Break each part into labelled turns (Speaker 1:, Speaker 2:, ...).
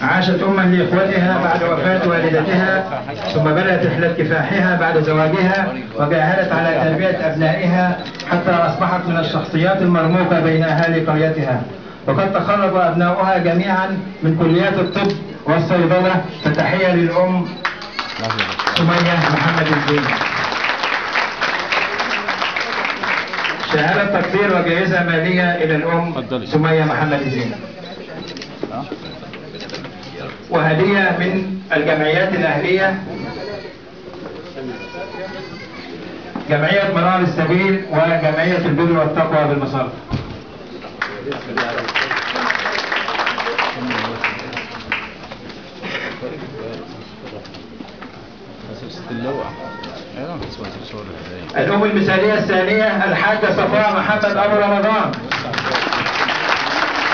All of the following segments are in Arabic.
Speaker 1: عاشت أما لإخوتها بعد وفاة والدتها، ثم بدأت رحلة كفاحها بعد زواجها، وجاهدت على تربية أبنائها حتى أصبحت من الشخصيات المرموقة بين أهالي قريتها. وقد تخرج أبناؤها جميعا من كليات الطب والصيدلة، فتحية للأم سمية محمد الزين. شهادة تقدير وجائزة مالية إلى الأم سمية محمد الزين. وهدية من الجمعيات الأهلية، جمعية منار السبيل وجمعية البر والتقوى بالمصالح. الأم المثالية الثانية الحاجة صفاء محمد أبو رمضان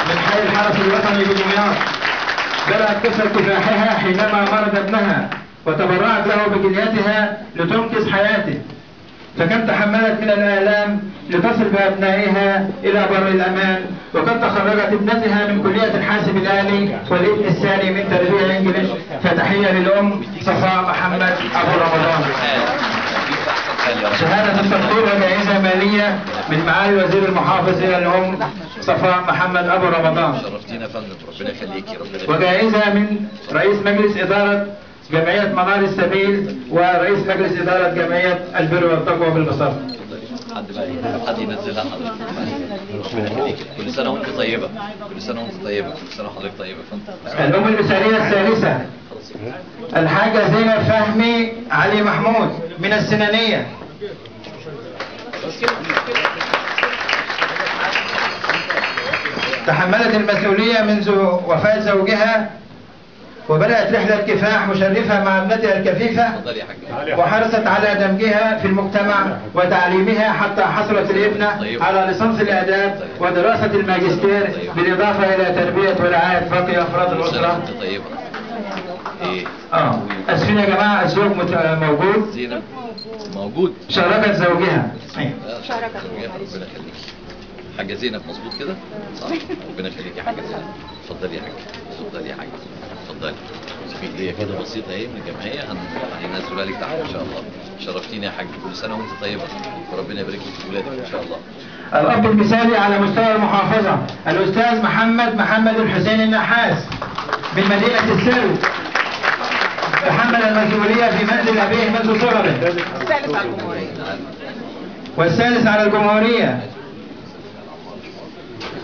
Speaker 1: من حي الحرس الوطني بدمياط. بدأت قصة كفاحها حينما مرض ابنها، وتبرعت له بكليتها لتنقذ حياته، فكم تحملت من الآلام لتصل بأبنائها إلى بر الأمان. وقد تخرجت ابنتها من كلية الحاسب الآلي والابن الثاني من تربية إنجليش، فتحية للأم صفاء محمد أبو رمضان. شهادة التقدير وجائزة مالية من معالي وزير المحافظ إلى الأم صفاء محمد أبو رمضان.
Speaker 2: شرفتينا يا فندم، ربنا يخليكي.
Speaker 1: وجائزة من رئيس مجلس إدارة جمعية منار السبيل ورئيس مجلس إدارة جمعية البر والتقوى بالمصالح.
Speaker 2: حد ينزلها حضرتك. ربنا يخليكي. كل سنة وأنت طيبة، كل سنة وأنت طيبة، كل سنة وحضرتك طيبة يا فندم.
Speaker 1: الأم المثالية الثالثة الحاجة زينب فهمي علي محمود من السنانية. تحملت المسؤولية منذ وفاة زوجها، وبدأت رحلة كفاح مشرفة مع ابنتها الكفيفة، وحرصت على دمجها في المجتمع وتعليمها حتى حصلت الابنة على ليسانس الآداب ودراسة الماجستير، بالإضافة إلى تربية ورعاية باقي أفراد الأسرة. أسفين يا جماعة، الزوج موجود؟
Speaker 2: زينب موجود.
Speaker 1: شاركت زوجها.
Speaker 2: شاركت زوجها، ربنا يخليك. حاجة زينب مظبوط كده؟ صح. ربنا يخليك يا حاجة زينب. اتفضلي يا حاجة، اتفضلي يا حاجة، اتفضلي. في هدية كده بسيطة اهي من الجمعية هننزلها لك تحت إن شاء الله. شرفتيني يا حاجة، كل سنة وأنت طيبة، وربنا يبارك لك في ولادك إن شاء الله.
Speaker 1: الأب المثالي على مستوى المحافظة الأستاذ محمد الحسين النحاس من مدينة السلو، تحمل المسؤولية في منزل أبيه منذ صغره، والثالث على الجمهورية.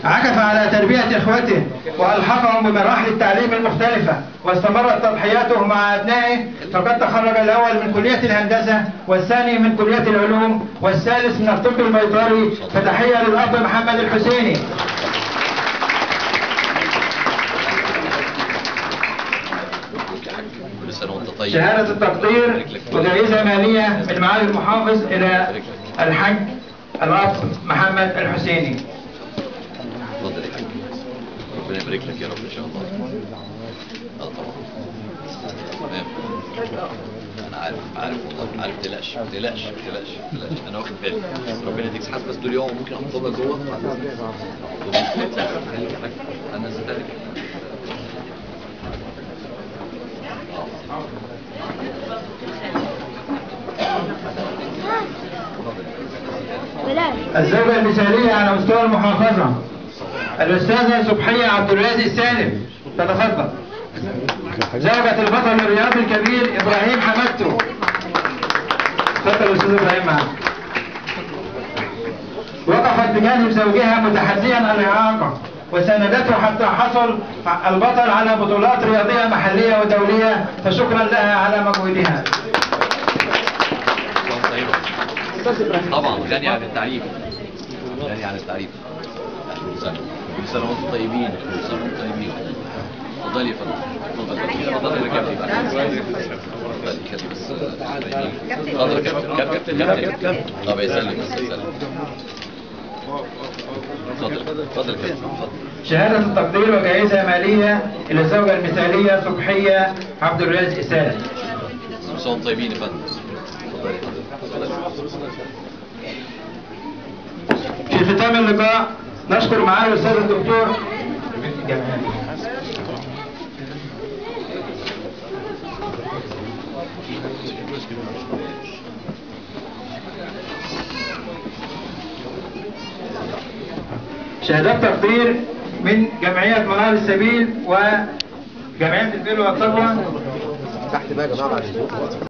Speaker 1: عكف على تربية إخوته وألحقهم بمراحل التعليم المختلفة، واستمرت تضحياته مع أبنائه، فقد تخرج الأول من كلية الهندسة، والثاني من كلية العلوم، والثالث من الطب البيطري، فتحية للأب محمد الحسيني. شهادة التقدير وجائزة مالية من معالي المحافظ إلى الحاج الأب محمد الحسيني.
Speaker 2: اتفضل يا حاج، ربنا يبارك لك يا رب ان شاء الله. طبعا تمام. انا عارف والله، عارف. تقلقش انا واخد بالي. ربنا يديك صحتك. بس دول يوم ممكن احطهم لك جوه. انا نزلتها لك.
Speaker 1: الزوجة المثالية على مستوى المحافظة الأستاذة صبحية عبد الرازق سالم، تتفضل. زوجة البطل الرياضي الكبير إبراهيم حمدتو، تفضل أستاذ إبراهيم معنا. وقفت بجانب زوجها متحديا الإعاقة، وساندته حتى حصل البطل على بطولات رياضية محلية ودولية، فشكرا لها على مجهودها.
Speaker 2: طبعا غني عن التعريف، غني عن التعريف. كل سنة وانتم طيبين، كل سنة وانتم طيبين. اتفضلي يا فندم، اتفضلي يا كابتن. اتفضل يا كابتن. طب يا سلم، اتفضل كابتن.
Speaker 1: شهادة التقدير وجائزة مالية إلى الزوجة المثالية صبحية عبد الرازق سالم.
Speaker 2: كل سنة وانتم طيبين يا فندم.
Speaker 1: في ختام اللقاء نشكر معالي الأستاذ الدكتور شهادات تقدير من جمعية منار السبيل وجمعية البر والتقوى.
Speaker 3: تحت بقى يا جماعه بعد